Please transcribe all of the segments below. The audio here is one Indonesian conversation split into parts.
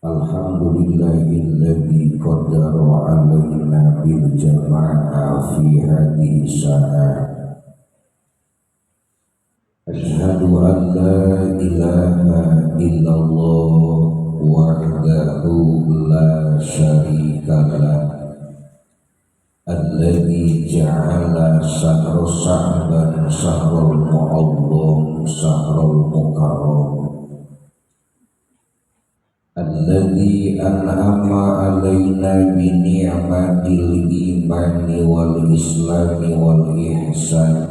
Alhamdulillahilladzi qaddara alaina bil jamaa'a fi hadhihi sa'ah. Asyhadu an la ilaha illallah wahdahu la syarika lah, alladzi ja'ala sahra sa'ban sahrul mu'azzam sahrul mukarram, alladzi an'ama alaina bi ni'matil imani wal islami wal ihsan.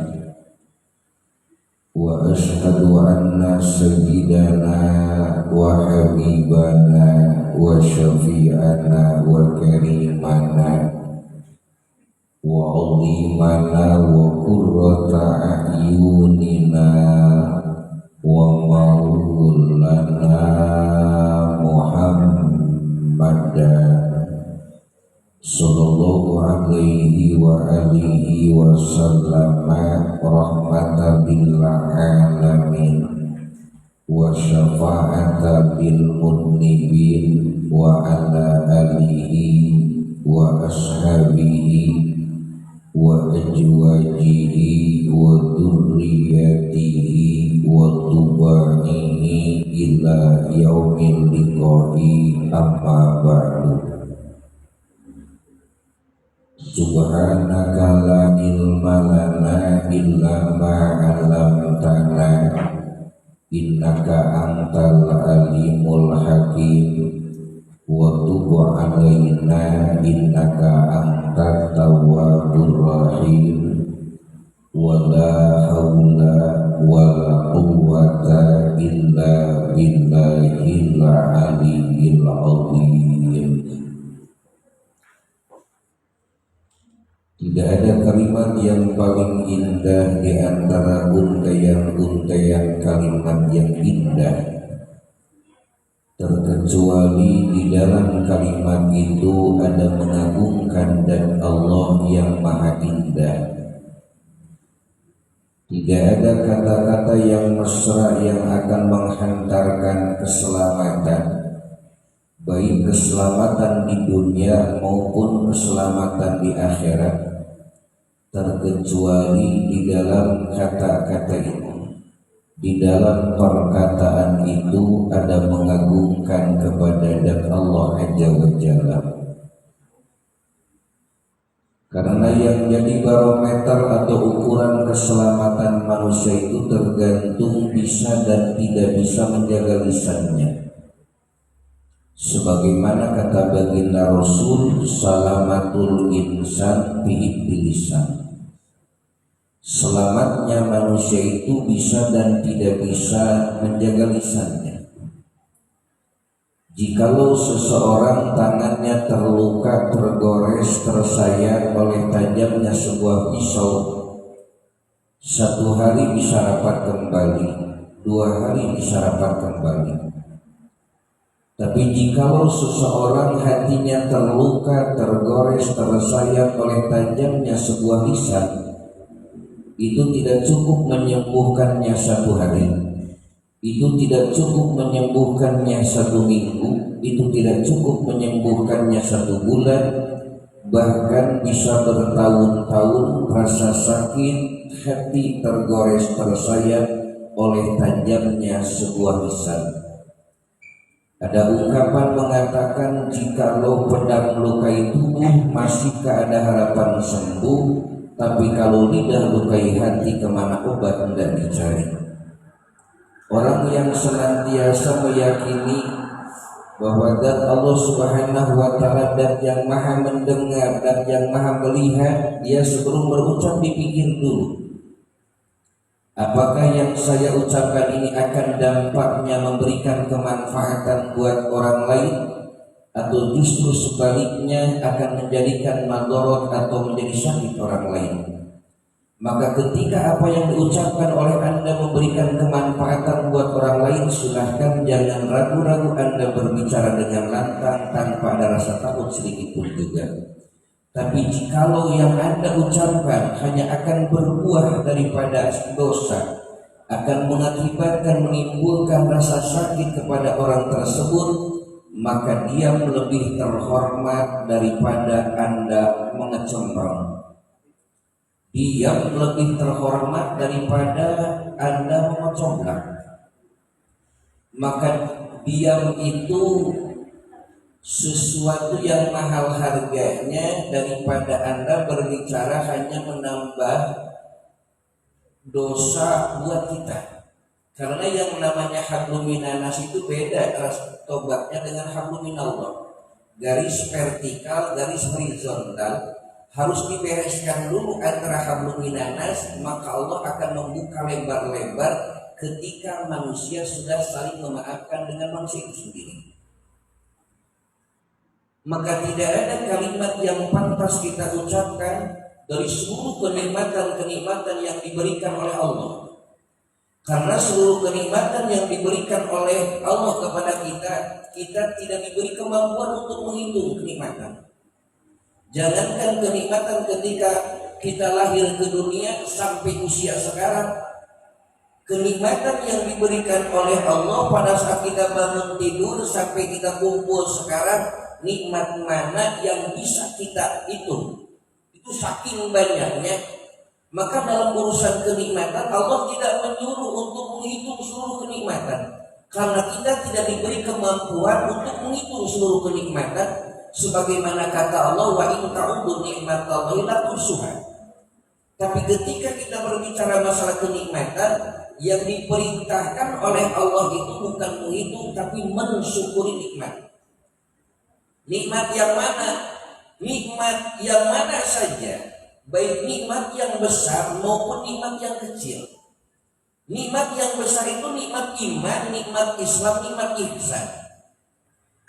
Wa ashhadu anna sayyidana wa habibana wa syafi'ana wa karimana wa 'azimana wa qurrata a'yunina wa maulana Muhammadan sallallahu alaihi wa alihi wa sallama rahmatan bil alamin wa syafa'atan bil mudnibin wa ala alihi wa ashabihi wa azwajihi wa dzurriyyatihi wa tubaihi ila yaumil liqa'i, amma ba'du. Subhanaka la ilma lana illa ma 'allamtana innaka antal alimul hakim wa tub 'alaina innaka antat tawwabur rahim wa la haula wa la quwwata illa billahil aliyyil 'azim. Tidak ada kalimat yang paling indah di antara untaian-untaian kalimat yang indah, terkecuali di dalam kalimat itu ada mengagungkan dan Allah yang maha indah. Tidak ada kata-kata yang mesra yang akan menghantarkan keselamatan, baik keselamatan di dunia maupun keselamatan di akhirat, terkecuali di dalam kata-kata itu, di dalam perkataan itu ada mengagungkan kepada dan Allah Azza wa Jalla. Karena yang jadi barometer atau ukuran keselamatan manusia itu tergantung bisa dan tidak bisa menjaga lisannya. Sebagaimana kata baginda Rasul, salamatul insan bi lisan. Selamatnya manusia itu bisa dan tidak bisa menjaga lisannya. Jikalau seseorang tangannya terluka, tergores, tersayat oleh tajamnya sebuah pisau, 1 hari bisa rapat kembali, 2 hari bisa rapat kembali. Tapi jikalau seseorang hatinya terluka, tergores, tersayat oleh tajamnya sebuah lisan, itu tidak cukup menyembuhkannya 1 hari, itu tidak cukup menyembuhkannya 1 minggu, itu tidak cukup menyembuhkannya 1 bulan, bahkan bisa bertahun-tahun rasa sakit hati tergores, tersayat oleh tajamnya sebuah lisan. Ada ungkapan mengatakan, jikalau pedang melukai tubuh masihkah ada harapan sembuh, tapi kalau lidah lukai hati kemana obat hendak dicari. Orang yang senantiasa meyakini bahwa zat Allah Subhanahu wa ta'ala dan yang maha mendengar dan yang maha melihat, dia sebelum berucap dipikir dulu, apakah yang saya ucapkan ini akan dampaknya memberikan kemanfaatan buat orang lain, atau justru sebaliknya akan menjadikan madharat atau menjadi sakit orang lain. Maka ketika apa yang diucapkan oleh Anda memberikan kemanfaatan buat orang lain, silahkan jangan ragu-ragu Anda berbicara dengan lantang tanpa ada rasa takut sedikit pun juga. Tapi jikalau yang Anda ucapkan hanya akan berbuah daripada dosa, akan mengakibatkan menimbulkan rasa sakit kepada orang tersebut, maka diam lebih terhormat daripada Anda mengecembrang. Diam lebih terhormat daripada Anda mengecomblak. Maka diam itu sesuatu yang mahal harganya daripada Anda berbicara hanya menambah dosa buat kita. Karena yang namanya hablum minanas itu beda tobatnya dengan hablum minallah. Garis vertikal, garis horizontal harus dibereskan dulu antara hablum minanas, maka Allah akan membuka lebar-lebar ketika manusia sudah saling memaafkan dengan manusia itu sendiri. Maka tidak ada kalimat yang pantas kita ucapkan dari seluruh kenikmatan-kenikmatan yang diberikan oleh Allah. Karena seluruh kenikmatan yang diberikan oleh Allah kepada kita, kita tidak diberi kemampuan untuk menghitung kenikmatan. Jangankan kenikmatan ketika kita lahir ke dunia sampai usia sekarang, kenikmatan yang diberikan oleh Allah pada saat kita bangun tidur sampai kita kumpul sekarang, nikmat mana yang bisa kita hitung? Itu saking banyaknya. Maka dalam urusan kenikmatan Allah tidak menyuruh untuk menghitung seluruh kenikmatan, karena kita tidak diberi kemampuan untuk menghitung seluruh kenikmatan. Sebagaimana kata Allah, wa in ta'uddu ni'matallahi la tuhsuha. Tapi ketika kita berbicara masalah kenikmatan, yang diperintahkan oleh Allah itu bukan menghitung tapi mensyukuri nikmat. Nikmat yang mana? Nikmat yang mana saja, baik nikmat yang besar maupun nikmat yang kecil. Nikmat yang besar itu nikmat iman, nikmat Islam, nikmat ihsan.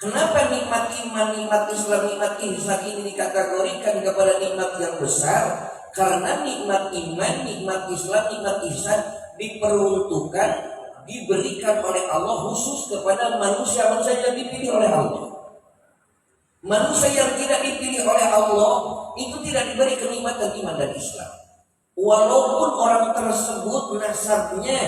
Kenapa nikmat iman, nikmat Islam, nikmat ihsan ini dikategorikan kepada nikmat yang besar? Karena nikmat iman, nikmat Islam, nikmat ihsan diperuntukkan, diberikan oleh Allah khusus kepada manusia-manusia yang dipilih oleh Allah. Manusia yang tidak dipilih oleh Allah itu tidak diberi kenikmatan iman dan Islam. Walaupun orang tersebut nasabnya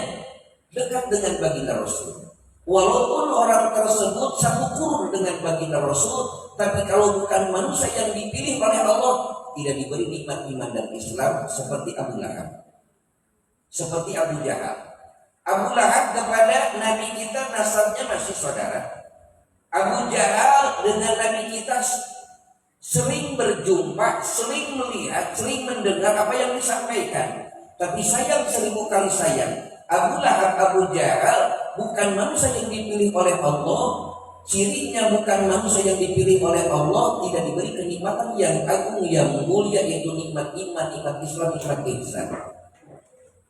dekat dengan baginda Rasul, walaupun orang tersebut satu kurun dengan baginda Rasul, tapi kalau bukan manusia yang dipilih oleh Allah, tidak diberi nikmat iman dan Islam seperti Abu Lahab, seperti Abu Jahal. Abu Lahab kepada Nabi kita nasabnya masih saudara. Abu Jahal dengan Nabi kita sering berjumpa, sering melihat, sering mendengar apa yang disampaikan. Tapi sayang 1000 kali sayang, Abu Lahab, Abu Jahal bukan manusia yang dipilih oleh Allah. Cirinya bukan manusia yang dipilih oleh Allah, tidak diberi kenikmatan yang agung, yang mulia, yaitu nikmat iman, nikmat Islam, nikmat ihsan.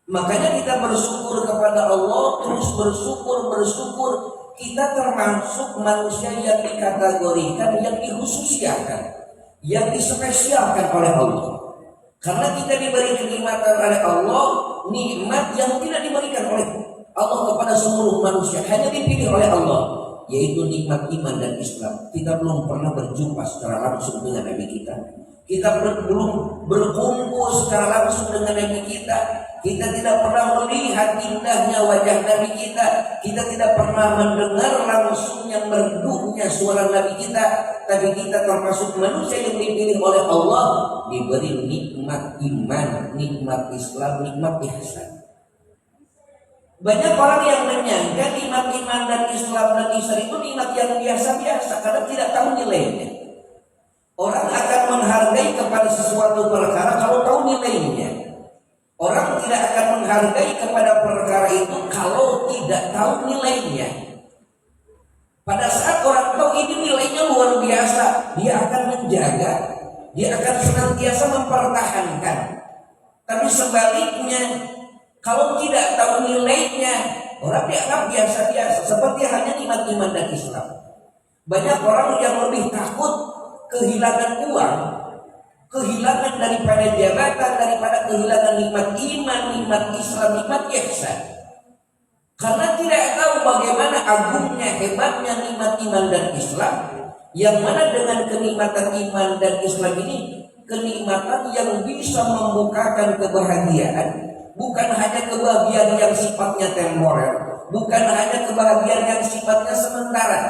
Makanya kita bersyukur kepada Allah, terus bersyukur. Kita termasuk manusia yang dikategorikan, yang dikhususkan, yang dispesialkan oleh Allah. Karena kita diberi kenikmatan oleh Allah, nikmat yang tidak diberikan oleh Allah kepada seluruh manusia, hanya dipilih oleh Allah, yaitu nikmat iman dan Islam. Kita belum pernah berjumpa secara langsung dengan Nabi kita. Kita belum berkumpul secara langsung dengan Nabi kita. Kita tidak pernah melihat indahnya wajah Nabi kita. Kita tidak pernah mendengar langsung yang merdunya suara Nabi kita. Tapi kita termasuk manusia yang dipilih oleh Allah, diberi nikmat iman, nikmat Islam, nikmat ihsan. Banyak orang yang menyangka nikmat iman dan Islam dan ihsan itu nikmat yang biasa-biasa karena tidak tahu nilainya. Orang akan menghargai kepada sesuatu perkara kalau tahu nilainya. Orang tidak akan menghargai kepada perkara itu kalau tidak tahu nilainya. Pada saat orang tahu ini nilainya luar biasa, dia akan menjaga, dia akan senantiasa mempertahankan. Tapi sebaliknya, kalau tidak tahu nilainya, orang dianggap biasa-biasa, seperti hanya nikmat iman dan Islam. Banyak orang yang lebih takut kehilangan uang, kehilangan daripada jabatan, daripada kehilangan nikmat iman, nikmat Islam, nikmat ihsan. Karena tidak tahu bagaimana agungnya, hebatnya nikmat iman dan Islam, yang mana dengan kenikmatan iman dan Islam ini, kenikmatan yang bisa membukakan kebahagiaan, bukan hanya kebahagiaan yang sifatnya temporer, bukan hanya kebahagiaan yang sifatnya sementara,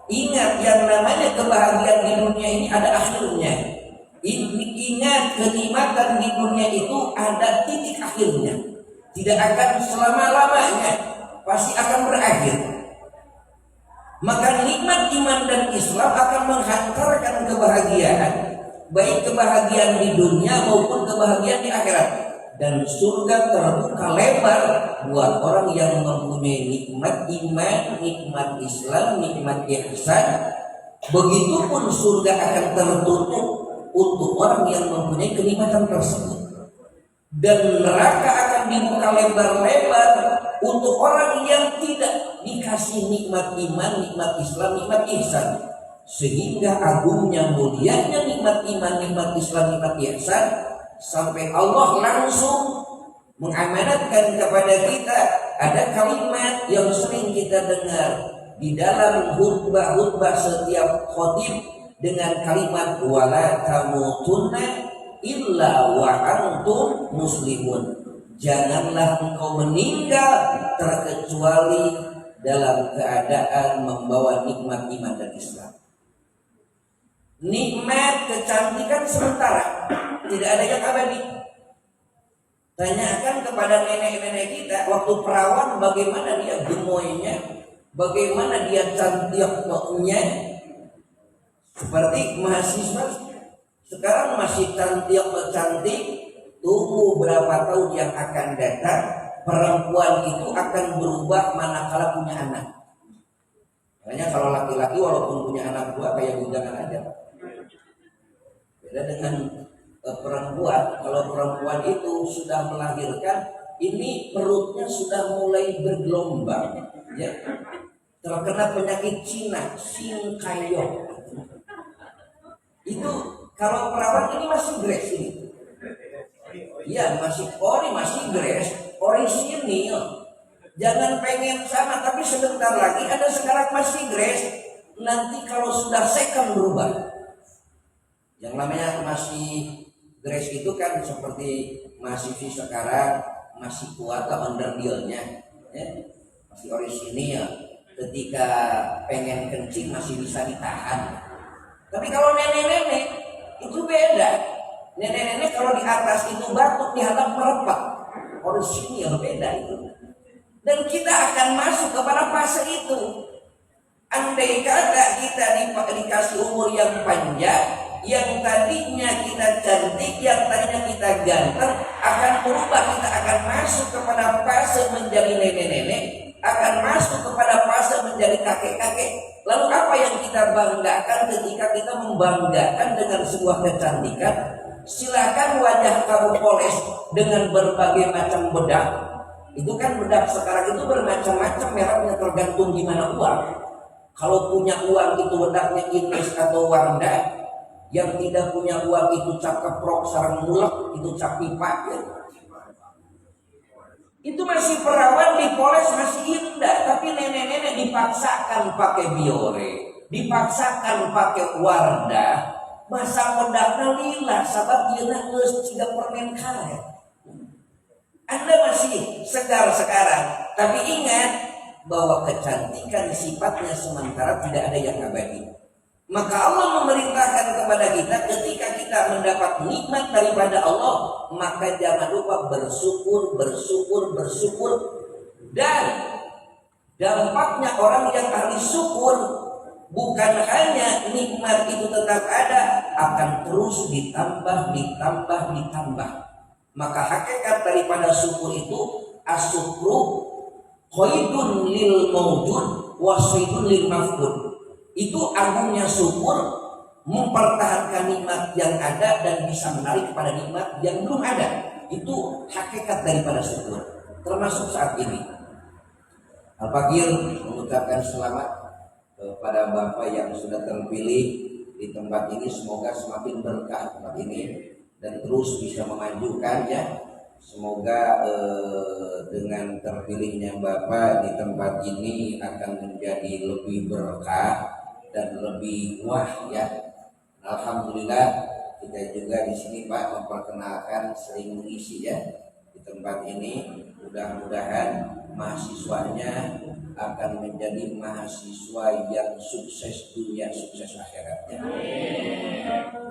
Ingat, yang namanya kebahagiaan di dunia ini ada akhirnya. Ingat, kenikmatan di dunia itu ada titik akhirnya. Tidak akan selama-lamanya, pasti akan berakhir. Maka nikmat iman dan Islam akan menghantarkan kebahagiaan, baik kebahagiaan di dunia maupun kebahagiaan di akhirat. Dan surga terbuka lebar buat orang yang mempunyai nikmat iman, nikmat Islam, nikmat ihsan. Begitupun surga akan tertutup untuk orang yang mempunyai kenikmatan tersebut. Dan neraka akan dibuka lebar-lebar untuk orang yang tidak dikasih nikmat iman, nikmat Islam, nikmat ihsan. Sehingga agungnya, mulianya nikmat iman, nikmat Islam, nikmat ihsan, sampai Allah langsung mengamanatkan kepada kita. Ada kalimat yang sering kita dengar di dalam khutbah-khutbah setiap khatib dengan kalimat wala tamutunna illa wa antum muslimun. Janganlah engkau meninggal terkecuali dalam keadaan membawa nikmat iman dan Islam. Nikmat kecantikan sementara, tidak ada yang abadi. Tanyakan kepada nenek-nenek kita waktu perawan bagaimana dia gemoynya, bagaimana dia cantiknya. Seperti mahasiswa sekarang masih cantik, tunggu berapa tahun yang akan datang perempuan itu akan berubah manakala punya anak. Makanya kalau laki-laki walaupun punya anak tua kayak bujangan aja. Beda dengan perempuan. Kalau perempuan itu sudah melahirkan, ini perutnya sudah mulai bergelombang, ya. Terkena penyakit Cina, Shinkayo. Itu kalau perawan ini masih grace ini. Iya, masih grace, orisinil. Jangan pengen sama, tapi sebentar lagi ada sekarang masih grace. Nanti kalau sudah second berubah. Yang namanya masih grace itu kan seperti mahasiswi sekarang masih kuat onderdilnya, ya? Masih orisinil. Ketika pengen kencing masih bisa ditahan. Tapi kalau nenek-nenek itu beda. Nenek-nenek kalau di atas itu batuk, di hadap merepak. Orisinil beda itu. Dan kita akan masuk kepada fase itu. Andai kata kita dikasih umur yang panjang, yang tadinya kita cantik, yang tadinya kita ganteng, akan berubah. Kita akan masuk kepada fase menjadi nenek-nenek, akan masuk kepada fase menjadi kakek-kakek. Lalu apa yang kita banggakan ketika kita membanggakan dengan sebuah kecantikan? Silakan wajah kamu poles dengan berbagai macam bedak. Itu kan bedak sekarang itu bermacam-macam mereknya, tergantung gimana uang. Kalau punya uang itu bedaknya Inggris atau Wardah. Yang tidak punya uang itu cap keprok, sarang mulek, itu cap pipa, ya. Itu masih perawan dipoles masih indah, tapi nenek-nenek dipaksakan pakai biore, dipaksakan pakai Wardah, masa bedaknya lila, sahabat dia geus ciga permen karet. Anda masih segar sekarang, tapi ingat bahwa kecantikan sifatnya sementara, tidak ada yang abadi. Maka Allah memerintahkan kepada kita ketika kita mendapat nikmat daripada Allah, maka jangan lupa bersyukur. Dan dampaknya orang yang ahli syukur bukan hanya nikmat itu tetap ada, akan terus ditambah. Maka hakikat daripada syukur itu asyukru qaidun lil mawjud wa saydun lil mafqud. Itu agungnya syukur, mempertahankan nikmat yang ada dan bisa menarik kepada nikmat yang belum ada. Itu hakikat daripada syukur. Termasuk saat ini Al-Fakir mengucapkan selamat kepada Bapak yang sudah terpilih di tempat ini. Semoga semakin berkah tempat ini dan terus bisa memajukan, ya. Semoga dengan terpilihnya Bapak di tempat ini akan menjadi lebih berkah dan lebih wah, ya. Alhamdulillah kita juga di sini Pak memperkenalkan sering mengisi, ya, di tempat ini. Mudah-mudahan mahasiswanya akan menjadi mahasiswa yang sukses dunia, sukses akhiratnya.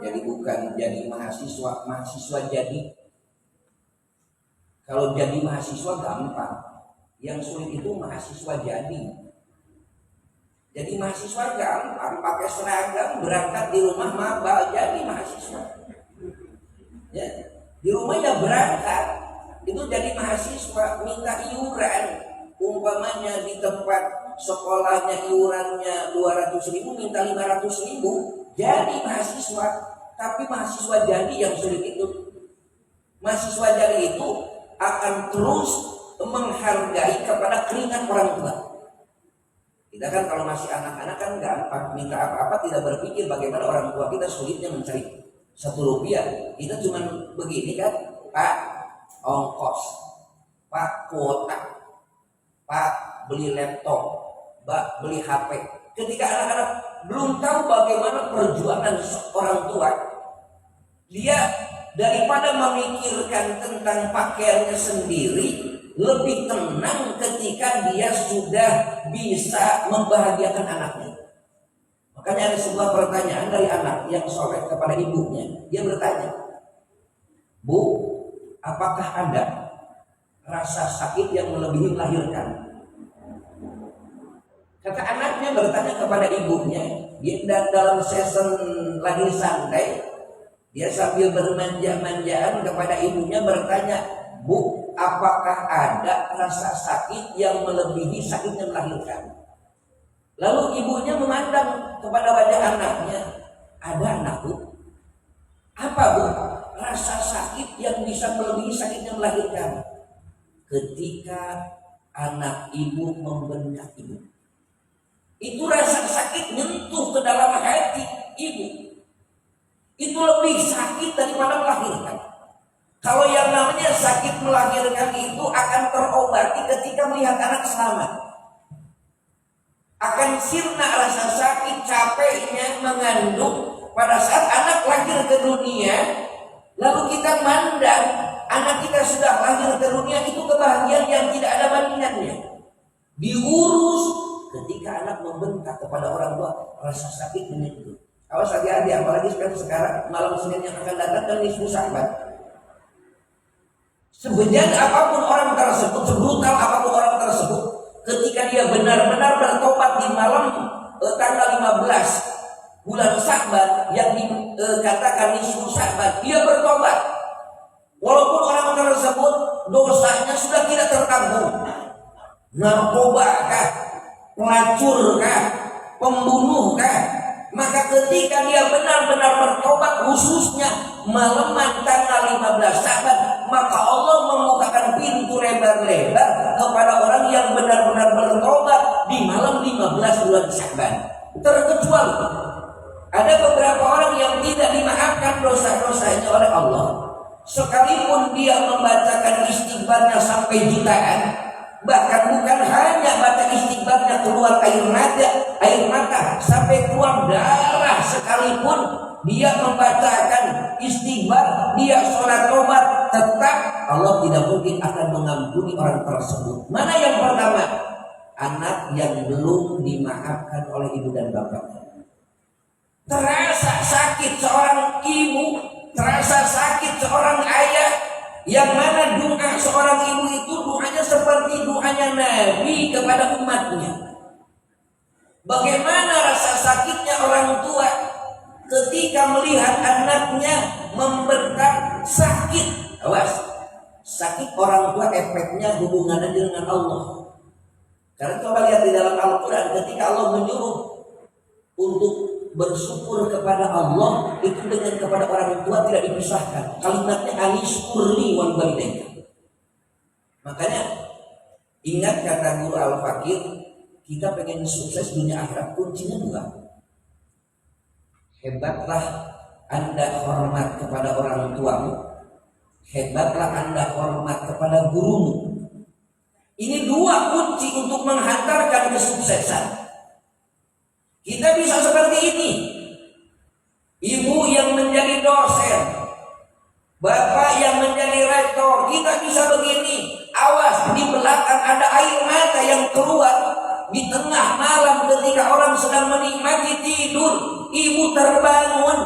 Jadi bukan jadi mahasiswa jadi. Kalau jadi mahasiswa gampang, yang sulit itu mahasiswa jadi. Jadi mahasiswa gampang, pakai seragam, berangkat di rumah maba, jadi mahasiswa. Ya, di rumahnya berangkat, itu jadi mahasiswa, minta iuran. Umpamanya di tempat sekolahnya iurannya 200.000, minta 500.000, jadi mahasiswa. Tapi mahasiswa jadi yang sulit itu. Mahasiswa jadi itu akan terus menghargai kepada keringat orang tua. Kita kan kalau masih anak-anak kan gampang, minta apa-apa tidak berpikir bagaimana orang tua kita sulitnya mencari 1 rupiah. Kita cuma begini kan, Pak ongkos, Pak kuota, Pak beli laptop, Pak beli HP. Ketika anak-anak belum tahu bagaimana perjuangan orang tua, dia daripada memikirkan tentang pakaiannya sendiri, lebih tenang ketika dia sudah bisa membahagiakan anaknya. Makanya ada sebuah pertanyaan dari anak yang soleh kepada ibunya. Dia bertanya, Bu, apakah ada rasa sakit yang melebihi melahirkan? Kata anaknya bertanya kepada ibunya, dia dalam season lagi santai, dia sambil bermanja-manjaan kepada ibunya bertanya, Bu, apakah ada rasa sakit yang melebihi sakitnya melahirkan? Lalu ibunya memandang kepada wajah anaknya, ada anakku? Apa, Bu? Rasa sakit yang bisa melebihi sakitnya melahirkan? Ketika anak ibu membentak ibu. Itu rasa sakit nyentuh ke dalam hati ibu. Itu lebih sakit daripada melahirkan. Kalau yang namanya sakit melahirkan itu akan terobati ketika melihat anak selamat. Akan sirna rasa sakit capeknya mengandung pada saat anak lahir ke dunia. Lalu kita mandang anak kita sudah lahir ke dunia, itu kebahagiaan yang tidak ada bandingannya. Diurus ketika anak membentak kepada orang tua, rasa sakit menyentuh. Awas hati-hati, apalagi sekarang malam Senin yang akan datang dan nisfu Sya'ban. Sebenarnya apapun orang tersebut, sebrutal apapun orang tersebut, ketika dia benar-benar bertobat di malam tanggal 15 bulan Sya'ban yang dikatakan nisfu Sya'ban, dia bertobat. Walaupun orang tersebut dosanya sudah tidak tertanggung, narkoba kah, pelacur kah, pembunuh kah, maka ketika dia benar-benar bertobat, khususnya malam tanggal 15 Sya'ban, maka Allah membukakan pintu lebar-lebar kepada orang yang benar-benar bertobat di malam 15 bulan Sya'ban. Terkecuali ada beberapa orang yang tidak dimaafkan dosa-dosanya oleh Allah, sekalipun dia membacakan istighfarnya sampai jutaan. Bahkan bukan hanya baca istighfarnya keluar air mata sampai keluar darah, sekalipun dia membacakan istighfar, dia sholat tobat, tetap Allah tidak mungkin akan mengampuni orang tersebut. Mana yang pertama? Anak yang belum dimaafkan oleh ibu dan bapaknya. Terasa sakit seorang ibu, terasa sakit seorang ayah, yang mana doa seorang ibu itu doanya seperti doanya Nabi kepada umatnya. Bagaimana rasa sakitnya orang tua ketika melihat anaknya membentak, sakit. Awas, sakit orang tua efeknya hubungannya dengan Allah. Karena coba lihat di dalam Al-Quran, ketika Allah menyuruh untuk bersyukur kepada Allah, itu dengan kepada orang tua tidak dipisahkan. Kalimatnya anishkurli wal walidain. Makanya ingat kata guru Al-Fakir, kita pengen sukses dunia akhirat, kuncinya 2. Hebatlah Anda hormat kepada orang tuamu, hebatlah Anda hormat kepada gurumu. Ini 2 kunci untuk menghantarkan kesuksesan. Kita bisa seperti ini. Ibu yang menjadi dosen, bapak yang menjadi rektor, kita bisa begini. Awas, di belakang ada air mata yang keluar. ibu terbangun,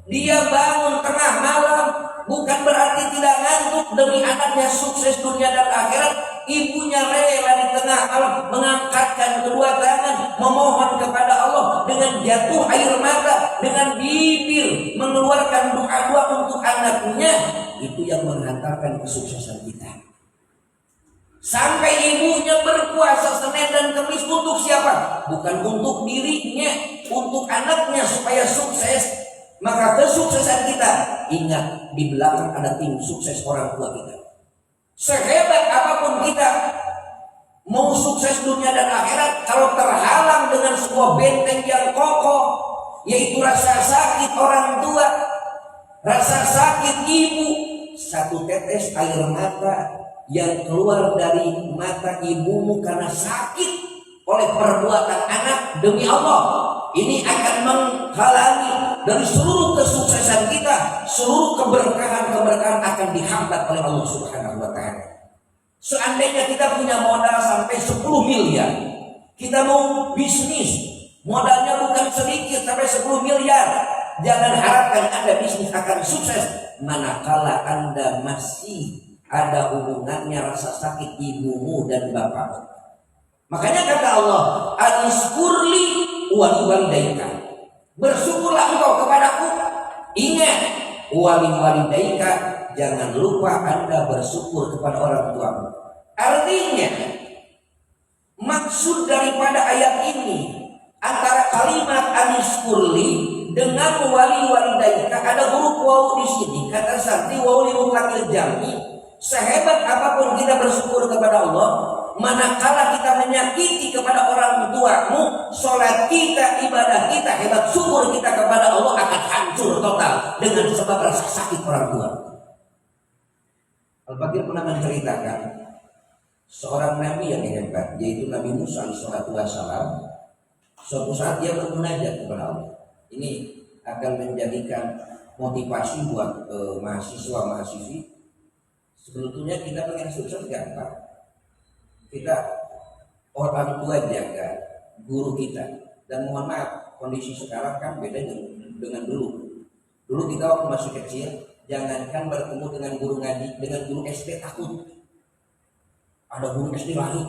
dia bangun tengah malam, bukan berarti tidak ngantuk demi anaknya sukses dunia dan akhirat. Ibunya rela di tengah malam mengangkatkan kedua tangan, memohon kepada Allah dengan jatuh air mata, dengan bibir mengeluarkan doa-doa untuk anaknya. Itu yang menghantarkan kesuksesan kita. Sampai ibunya berpuasa Senin dan Kamis untuk siapa? Bukan untuk dirinya, untuk anaknya supaya sukses. Maka kesuksesan kita, ingat di belakang ada tim sukses orang tua kita. Sehebat apapun kita mau sukses dunia dan akhirat, kalau terhalang dengan sebuah benteng yang kokoh, yaitu rasa sakit orang tua, rasa sakit ibu, satu tetes air mata yang keluar dari mata ibumu karena sakit oleh perbuatan anak, demi Allah, ini akan menghalangi dari seluruh kesuksesan kita. Seluruh keberkahan akan dihambat oleh Allah Subhanahu wa Ta'ala. Seandainya kita punya modal sampai 10 miliar, kita mau bisnis, modalnya bukan sedikit sampai 10 miliar, jangan harapkan Anda bisnis akan sukses manakala Anda masih ada hubungannya rasa sakit ibumu dan bapakmu. Makanya kata Allah, "Aniskurli waliwalidaika." Bersyukurlah engkau kepadaku. Ingat, waliwalidaika, jangan lupa Anda bersyukur kepada orang tuamu. Artinya, maksud daripada ayat ini antara kalimat aniskurli dengan waliwalidaika ada huruf waw di sini. Kata Sakti waw li mutlaqil jami. Sehebat apapun kita bersyukur kepada Allah, manakala kita menyakiti kepada orang tuamu, sholat kita, ibadah kita, hebat syukur kita kepada Allah akan hancur total dengan sebab rasa sakit orang tua. Al-Fakir pernah menceritakan seorang nabi yang hebat, yaitu Nabi Musa alaihissalam. Suatu saat dia bermunajat kepada Allah. Ini akan menjadikan motivasi buat mahasiswa-mahasiswi. Sebetulnya kita pengen sukses gampang. Kita orang tua jaga guru kita, dan mohon maaf kondisi sekarang kan beda dengan dulu. Dulu kita waktu masih kecil, jangankan bertemu dengan guru ngaji, dengan guru SD takut. Ada guru SD lari.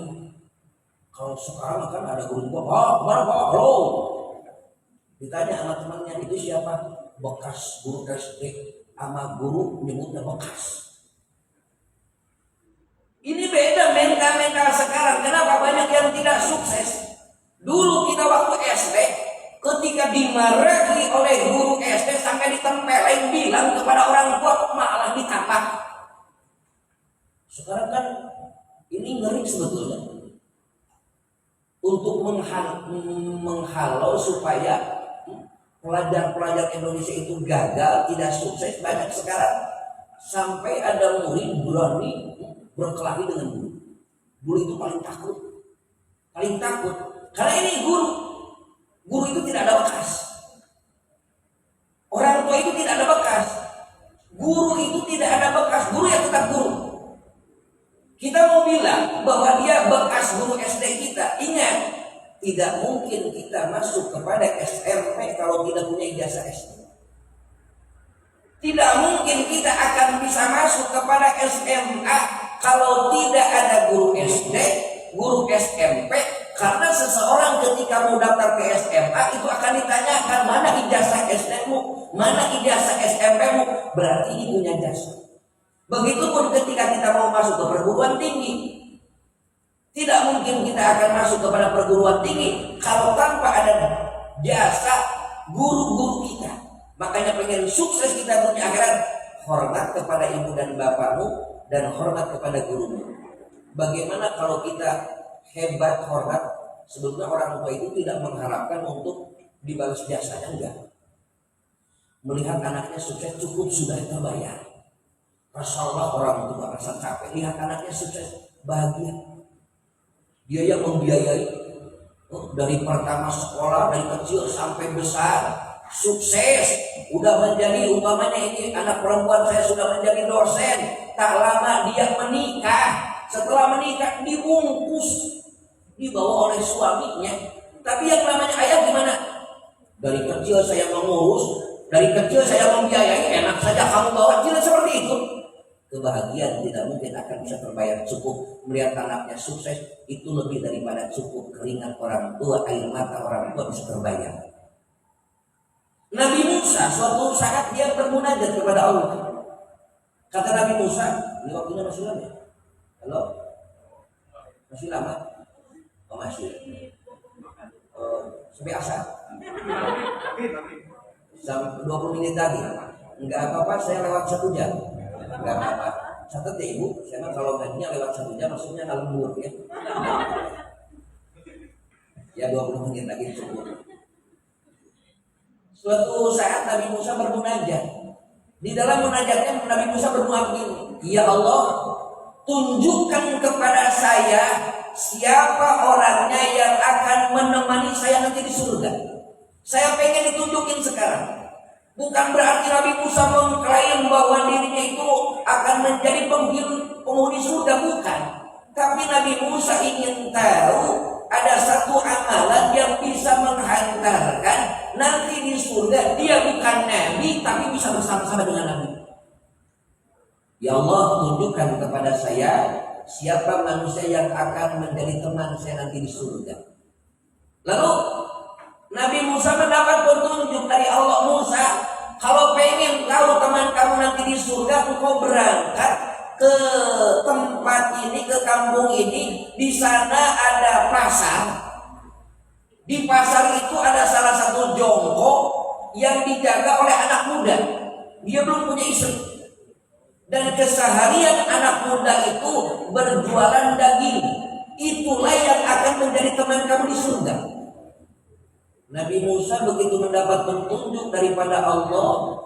Kalau sekarang kan ada guru tua, halo. Ditanya sama temannya, itu siapa? Bekas guru SD, sama guru nyebutnya bekas. Ini beda mental sekarang. Kenapa banyak yang tidak sukses? Dulu kita waktu SD, ketika dimarahi oleh guru SD sampai ditempelin bilang kepada orang tua, malah ditampar. Sekarang kan ini ngeri sebetulnya. Untuk menghalau supaya pelajar-pelajar Indonesia itu gagal, tidak sukses, banyak sekarang. Sampai ada murid berani berkelahi dengan guru. Guru itu paling takut. Karena ini guru itu tidak ada bekas. Orang tua itu tidak ada bekas. Guru itu tidak ada bekas. Guru yang tetap guru. Kita mau bilang bahwa dia bekas guru SD kita. Ingat, tidak mungkin kita masuk kepada SMP kalau tidak punya ijazah SD. Tidak mungkin kita akan bisa masuk kepada SMA kalau tidak ada guru SD, guru SMP. Karena seseorang ketika mau daftar ke SMA itu akan ditanyakan mana ijazah SD-mu, mana ijazah SMP-mu, berarti ini punya jasa. Begitupun ketika kita mau masuk ke perguruan tinggi, tidak mungkin kita akan masuk kepada perguruan tinggi kalau tanpa ada jasa guru-guru kita. Makanya pengen sukses kita dunia akhirat, hormat kepada ibu dan bapakmu dan hormat kepada gurumu. Bagaimana kalau kita hebat hormat, sebetulnya orang tua itu tidak mengharapkan untuk dibalas jasanya, enggak. Melihat anaknya sukses cukup sudah terbayar. Rasulullah orang tua rasa capek lihat anaknya sukses, bahagia. Dia yang membiayai dari pertama sekolah, dari kecil sampai besar, sukses, udah menjadi, umpamanya ini anak perempuan saya sudah menjadi dosen, tak lama dia menikah. Setelah menikah dibungkus, dibawa oleh suaminya. Tapi yang namanya ayah gimana? Dari kecil saya mengurus, dari kecil saya membiayai, enak saja kamu bawa tidak seperti itu. Kebahagiaan tidak mungkin akan bisa terbayar cukup. Melihat anaknya sukses itu lebih daripada cukup. Keringat orang tua, air mata orang tua bisa terbayar. Nabi Musa suatu saat dia bermunajat kepada Allah. Kata Nabi Musa, ini waktunya masih lama ya? Halo? Masih lama? Oh masih. Sampai asar. Sampai 20 menit lagi. Enggak apa-apa, saya lewat 1 jam. Enggak apa-apa. Catat ya ibu, saya mah kalau ngajinya lewat 1 jam maksudnya lembur ya. Ya 20 menit lagi cukup. Suatu saat Nabi Musa bermunajat. Di dalam munajatnya Nabi Musa berdoa begini, ya Allah, tunjukkan kepada saya siapa orangnya yang akan menemani saya nanti di surga. Saya pengen ditunjukin sekarang. Bukan berarti Nabi Musa mengklaim bahwa dirinya itu akan menjadi penghuni surga, bukan. Tapi Nabi Musa ingin tahu ada satu amalan yang bisa menghantarkan nanti di surga. Dia bukan Nabi tapi bisa bersama-sama dengan Nabi. Ya Allah, tunjukkan kepada saya siapa manusia yang akan menjadi teman saya nanti di surga. Lalu Nabi Musa mendapat petunjuk dari Allah. Musa, kalau pengen tahu teman kamu nanti di surga, engkau berangkat ke tempat ini, ke kampung ini. Di sana ada pasar. Di pasar itu ada salah satu jongkok yang dijaga oleh anak muda. Dia belum punya istri. Dan keseharian anak muda itu berjualan daging. Itulah yang akan menjadi teman kamu di surga. Nabi Musa begitu mendapat petunjuk daripada Allah,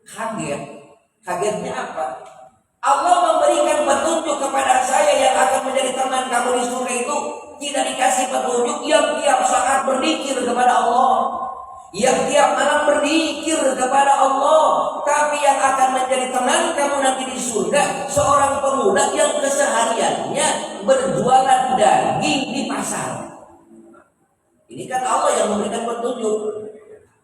kaget. Kagetnya apa? Allah memberikan petunjuk kepada saya yang akan menjadi teman kamu di surga itu. Tidak dikasih petunjuk yang tiap saat berzikir kepada Allah, yang tiap malam berzikir kepada Allah. Tapi yang akan menjadi teman kamu nanti di surga, seorang pemuda yang kesehariannya berjualan daging di pasar. Ini kan Allah yang memberikan petunjuk.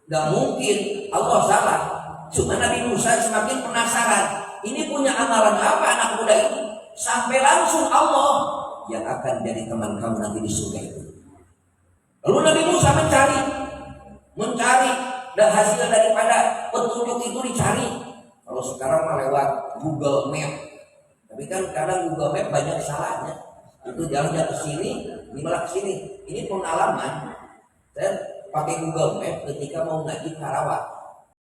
Gak mungkin Allah salah. Cuma Nabi Musa semakin penasaran. Ini punya amalan apa anak muda ini? Sampai langsung Allah yang akan jadi teman kamu nanti di surga itu. Lalu Nabi Musa mencari, dan hasil daripada petunjuk itu dicari. Kalau sekarang lewat Google Map. Tapi kan kadang Google Map banyak salahnya. Itu jalannya ke sini, ini malah ke sini. Ini pengalaman. Saya pakai Google Map ketika mau ngaji Karawang.